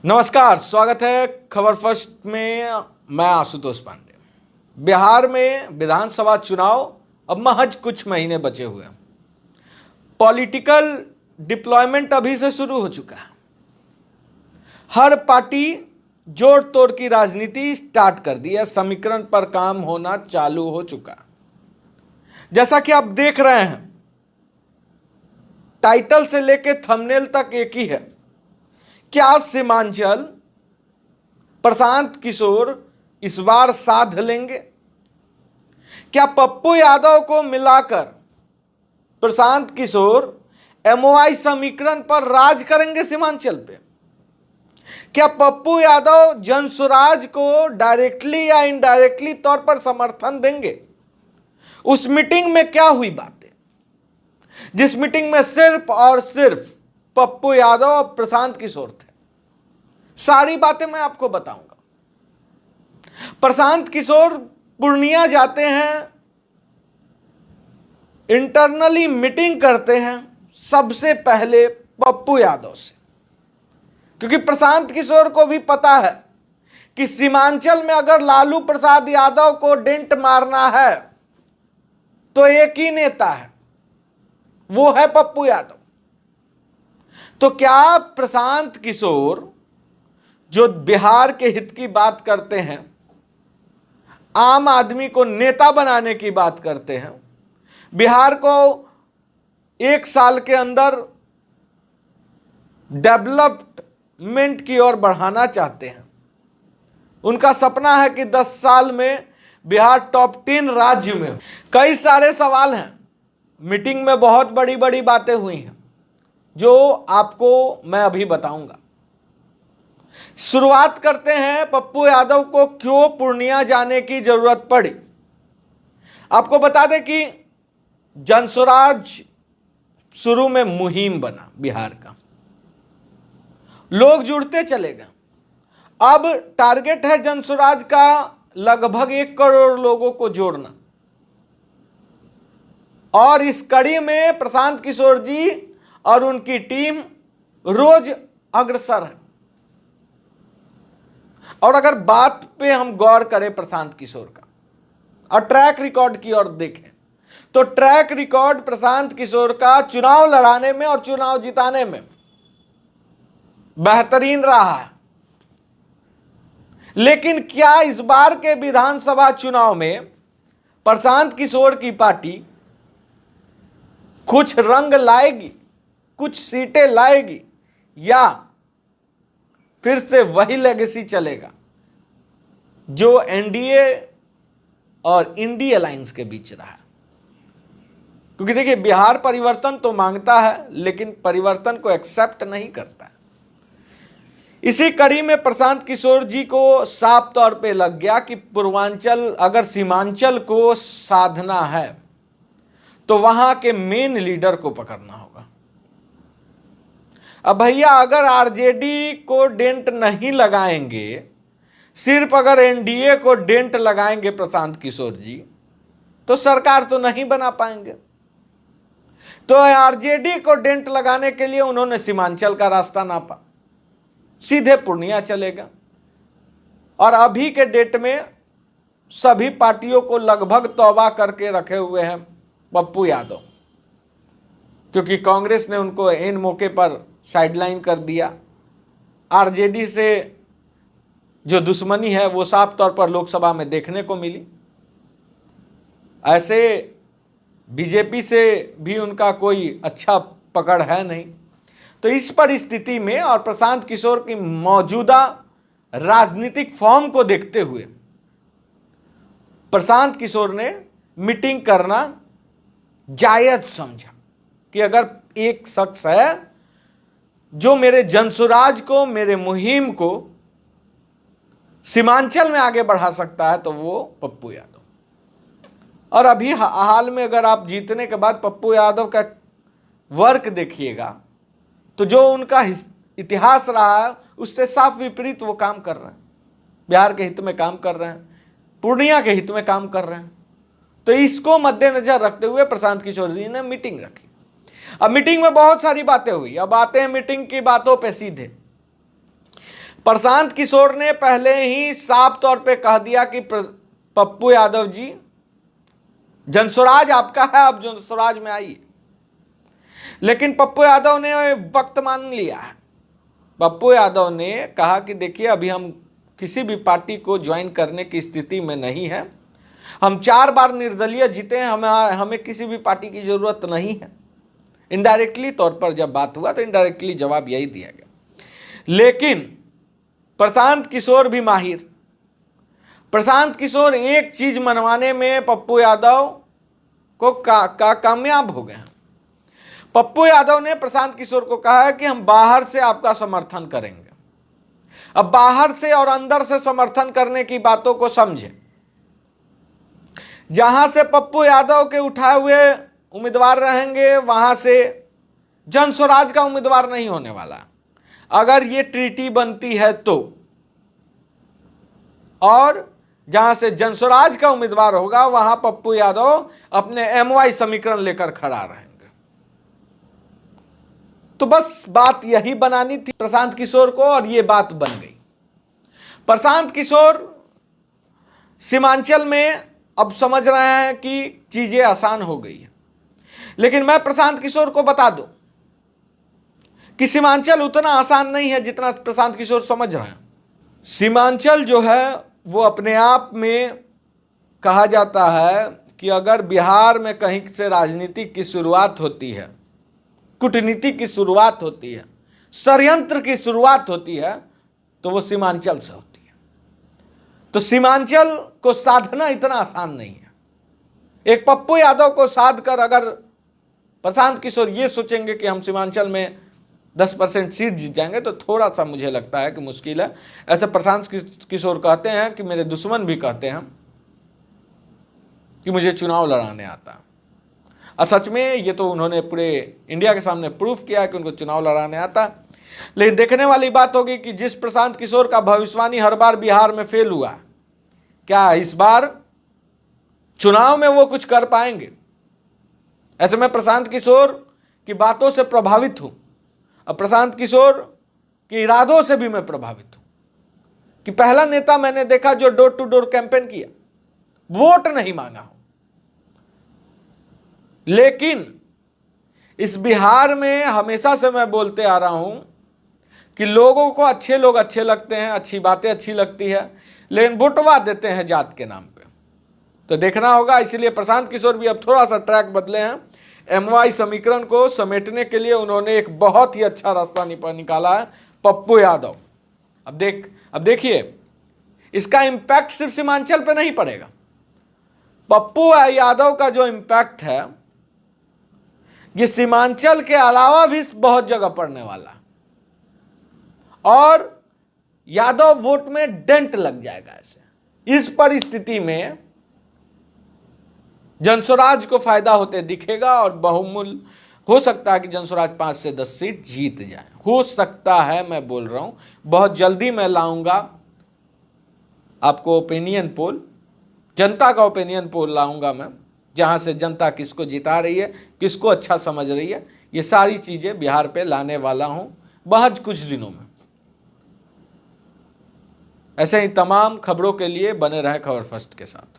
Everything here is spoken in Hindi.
नमस्कार, स्वागत है खबर फर्स्ट में। मैं आशुतोष पांडे। बिहार में विधानसभा चुनाव अब महज कुछ महीने बचे हुए हैं। पॉलिटिकल डिप्लॉयमेंट अभी से शुरू हो चुका है। हर पार्टी जोड़ तोड़ की राजनीति स्टार्ट कर दी है। समीकरण पर काम होना चालू हो चुका है। जैसा कि आप देख रहे हैं, टाइटल से लेकर थंबनेल तक एक ही है। क्या सीमांचल प्रशांत किशोर इस बार साध लेंगे? क्या पप्पू यादव को मिलाकर प्रशांत किशोर एमओआई समीकरण पर राज करेंगे सीमांचल पे? क्या पप्पू यादव जनसुराज को डायरेक्टली या इनडायरेक्टली तौर पर समर्थन देंगे? उस मीटिंग में क्या हुई बातें, जिस मीटिंग में सिर्फ और सिर्फ पप्पू यादव और प्रशांत किशोर थे? सारी बातें मैं आपको बताऊंगा। प्रशांत किशोर पूर्णिया जाते हैं, इंटरनली मीटिंग करते हैं सबसे पहले पप्पू यादव से, क्योंकि प्रशांत किशोर को भी पता है कि सीमांचल में अगर लालू प्रसाद यादव को डेंट मारना है तो एक ही नेता है, वो है पप्पू यादव। तो क्या प्रशांत किशोर, जो बिहार के हित की बात करते हैं, आम आदमी को नेता बनाने की बात करते हैं, बिहार को एक साल के अंदर डेवलपमेंट की ओर बढ़ाना चाहते हैं, उनका सपना है कि 10 साल में बिहार टॉप 10 राज्य में हो। कई सारे सवाल हैं। मीटिंग में बहुत बड़ी बड़ी बातें हुई हैं जो आपको मैं अभी बताऊंगा। शुरुआत करते हैं, पप्पू यादव को क्यों पूर्णिया जाने की जरूरत पड़ी। आपको बता दें कि जनसुराज शुरू में मुहिम बना बिहार का, लोग जुड़ते चले गए। अब टारगेट है जनसुराज का लगभग 1 करोड़ लोगों को जोड़ना, और इस कड़ी में प्रशांत किशोर जी और उनकी टीम रोज अग्रसर है। और अगर बात पे हम गौर करें प्रशांत किशोर का और ट्रैक रिकॉर्ड की ओर देखें, तो ट्रैक रिकॉर्ड प्रशांत किशोर का चुनाव लड़ाने में और चुनाव जिताने में बेहतरीन रहा है। लेकिन क्या इस बार के विधानसभा चुनाव में प्रशांत किशोर की पार्टी कुछ रंग लाएगी, कुछ सीटें लाएगी, या फिर से वही लेगेसी चलेगा जो एनडीए और इंडी अलायंस के बीच रहा है? क्योंकि देखिए, बिहार परिवर्तन तो मांगता है लेकिन परिवर्तन को एक्सेप्ट नहीं करता है। इसी कड़ी में प्रशांत किशोर जी को साफ तौर पे लग गया कि पूर्वांचल, अगर सीमांचल को साधना है तो वहां के मेन लीडर को पकड़ना होगा। अब भैया, अगर आरजेडी को डेंट नहीं लगाएंगे, सिर्फ अगर एनडीए को डेंट लगाएंगे प्रशांत किशोर जी, तो सरकार तो नहीं बना पाएंगे। तो आरजेडी को डेंट लगाने के लिए उन्होंने सीमांचल का रास्ता नापा, सीधे पूर्णिया चलेगा। और अभी के डेट में सभी पार्टियों को लगभग तौबा करके रखे हुए हैं पप्पू यादव, क्योंकि कांग्रेस ने उनको इन मौके पर साइडलाइन कर दिया। आरजेडी से जो दुश्मनी है वो साफ तौर पर लोकसभा में देखने को मिली। ऐसे बीजेपी से भी उनका कोई अच्छा पकड़ है नहीं। तो इस परिस्थिति में और प्रशांत किशोर की मौजूदा राजनीतिक फॉर्म को देखते हुए प्रशांत किशोर ने मीटिंग करना जायज समझा कि अगर एक शख्स है जो मेरे जनसुराज को, मेरे मुहिम को सीमांचल में आगे बढ़ा सकता है, तो वो पप्पू यादव। और अभी हाल में अगर आप जीतने के बाद पप्पू यादव का वर्क देखिएगा, तो जो उनका इतिहास रहा है उससे साफ विपरीत वो काम कर रहे हैं। बिहार के हित में काम कर रहे हैं, पूर्णिया के हित में काम कर रहे हैं। तो इसको मद्देनजर रखते हुए प्रशांत किशोर जी ने मीटिंग रखी। अब मीटिंग में बहुत सारी बातें हुई। अब आते हैं मीटिंग की बातों पे सीधे। प्रशांत किशोर ने पहले ही साफ तौर पे कह दिया कि पप्पू यादव जी, जनस्वराज आपका है, अब जनस्वराज में आइए। लेकिन पप्पू यादव ने वक्त मान लिया है। पप्पू यादव ने कहा कि देखिए, अभी हम किसी भी पार्टी को ज्वाइन करने की स्थिति में नहीं है। हम 4 बार निर्दलीय जीते हैं, हमें किसी भी पार्टी की जरूरत नहीं है। इनडायरेक्टली तौर पर जब बात हुआ तो इनडायरेक्टली जवाब यही दिया गया। लेकिन प्रशांत किशोर भी माहिर। प्रशांत किशोर एक चीज मनवाने में पप्पू यादव को कामयाब हो गए हैं। पप्पू यादव ने प्रशांत किशोर को कहा है कि हम बाहर से आपका समर्थन करेंगे। अब बाहर से और अंदर से समर्थन करने की बातों को समझे। जहां से पप्पू यादव के उठाए हुए उम्मीदवार रहेंगे, वहां से जनस्वराज का उम्मीदवार नहीं होने वाला अगर ये ट्रीटी बनती है तो। और जहां से जनस्वराज का उम्मीदवार होगा, वहां पप्पू यादव अपने MY समीकरण लेकर खड़ा रहेंगे। तो बस बात यही बनानी थी प्रशांत किशोर को, और ये बात बन गई। प्रशांत किशोर सीमांचल में अब समझ रहे हैं कि चीजें आसान हो गई है। लेकिन मैं प्रशांत किशोर को बता दूं कि सीमांचल उतना आसान नहीं है जितना प्रशांत किशोर समझ रहे हैं। सीमांचल जो है वो अपने आप में कहा जाता है कि अगर बिहार में कहीं से राजनीति की शुरुआत होती है, कूटनीति की शुरुआत होती है, षड्यंत्र की शुरुआत होती है, तो वो सीमांचल से होती है। तो सीमांचल को साधना इतना आसान नहीं है। एक पप्पू यादव को साध कर अगर प्रशांत किशोर ये सोचेंगे कि हम सीमांचल में 10% सीट जीत जाएंगे, तो थोड़ा सा मुझे लगता है कि मुश्किल है। ऐसे प्रशांत किशोर कहते हैं कि मेरे दुश्मन भी कहते हैं कि मुझे चुनाव लड़ाने आता है। और सच में ये तो उन्होंने पूरे इंडिया के सामने प्रूफ किया है कि उनको चुनाव लड़ाने आता है। लेकिन देखने वाली बात होगी कि जिस प्रशांत किशोर का भविष्यवाणी हर बार बिहार में फेल हुआ, क्या इस बार चुनाव में वो कुछ कर पाएंगे? ऐसे में प्रशांत किशोर की बातों से प्रभावित हूं, और प्रशांत किशोर के इरादों से भी मैं प्रभावित हूं कि पहला नेता मैंने देखा जो डोर टू डोर कैंपेन किया, वोट नहीं मांगा हो। लेकिन इस बिहार में हमेशा से मैं बोलते आ रहा हूं कि लोगों को अच्छे लोग अच्छे लगते हैं, अच्छी बातें अच्छी लगती है, लेकिन वोटवा देते हैं जात के नाम पे। तो देखना होगा। इसलिए प्रशांत किशोर भी अब थोड़ा सा ट्रैक बदले हैं। MY समीकरण को समेटने के लिए उन्होंने एक बहुत ही अच्छा रास्ता निकाला है, पप्पू यादव। अब देखिए, इसका इंपैक्ट सिर्फ सीमांचल पे नहीं पड़ेगा। पप्पू यादव का जो इंपैक्ट है, ये सीमांचल के अलावा भी बहुत जगह पड़ने वाला है, और यादव वोट में डेंट लग जाएगा। ऐसे इस परिस्थिति में जनस्वराज को फायदा होते दिखेगा, और बहुमूल्य हो सकता है कि जनस्वराज 5 से 10 सीट जीत जाए। हो सकता है, मैं बोल रहा हूं, बहुत जल्दी मैं लाऊंगा आपको ओपिनियन पोल, जनता का ओपिनियन पोल लाऊंगा मैं, जहां से जनता किसको जिता रही है, किसको अच्छा समझ रही है। ये सारी चीजें बिहार पे लाने वाला हूं बहुत कुछ दिनों में। ऐसे ही तमाम खबरों के लिए बने रहें खबर फर्स्ट के साथ।